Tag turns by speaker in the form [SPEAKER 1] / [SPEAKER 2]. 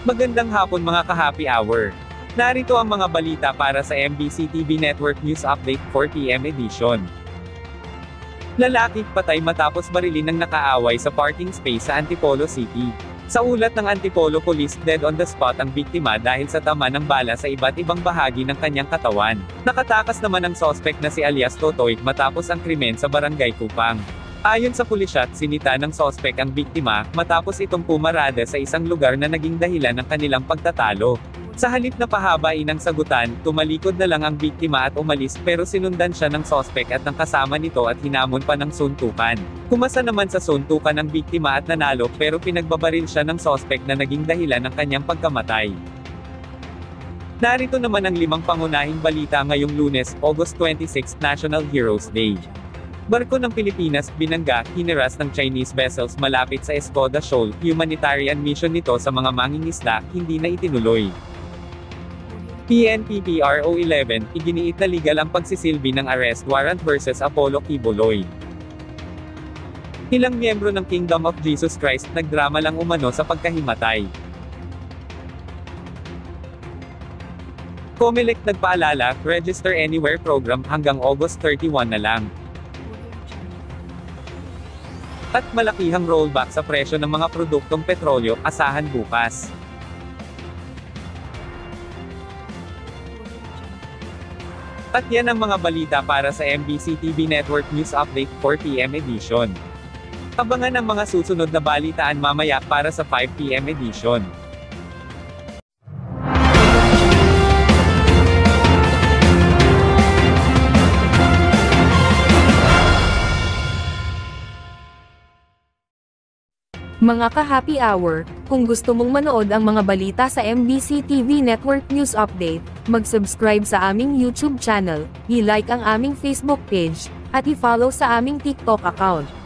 [SPEAKER 1] Magandang hapon mga ka-happy hour. Narito ang mga balita para sa MBC TV Network News Update 4 PM edition. Lalaki patay matapos barilin ng nakaaway sa parking space sa Antipolo City. Sa ulat ng Antipolo Police, dead on the spot ang biktima dahil sa tama ng bala sa iba't ibang bahagi ng kanyang katawan. Nakatakas naman ang suspect na si alias Totoy matapos ang krimen sa Barangay Kupang. Ayon sa pulisya, sinita ng sospek ang biktima, matapos itong pumarada sa isang lugar na naging dahilan ng kanilang pagtatalo. Sa halip na pahabain ang sagutan, tumalikod na lang ang biktima at umalis pero sinundan siya ng sospek at ng kasama nito at hinamon pa ng suntukan. Kumasa naman sa suntukan ng biktima at nanalo pero pinagbabaril siya ng sospek na naging dahilan ng kanyang pagkamatay. Narito naman ang 5 pangunahing balita ngayong Lunes, August 26, National Heroes Day. Barko ng Pilipinas, binangga, hiniras ng Chinese vessels malapit sa Escoda Shoal, humanitarian mission nito sa mga mangingisda, hindi na itinuloy. PNP-PRO 11, iginiit na legal ang pagsisilbi ng arrest warrant versus Apollo Quiboloy. Ilang miyembro ng Kingdom of Jesus Christ, nagdrama lang umano sa pagkahimatay. COMELEC nagpaalala, Register Anywhere program hanggang August 31 na lang. At malakihang rollback sa presyo ng mga produktong petrolyo, asahan bukas. At yan ang mga balita para sa MBC TV Network News Update 4 PM edition. Abangan ang mga susunod na balitaan mamaya para sa 5 PM edition.
[SPEAKER 2] Mga ka-happy hour, kung gusto mong manood ang mga balita sa MBC TV Network News Update, mag-subscribe sa aming YouTube channel, i-like ang aming Facebook page, at i-follow sa aming TikTok account.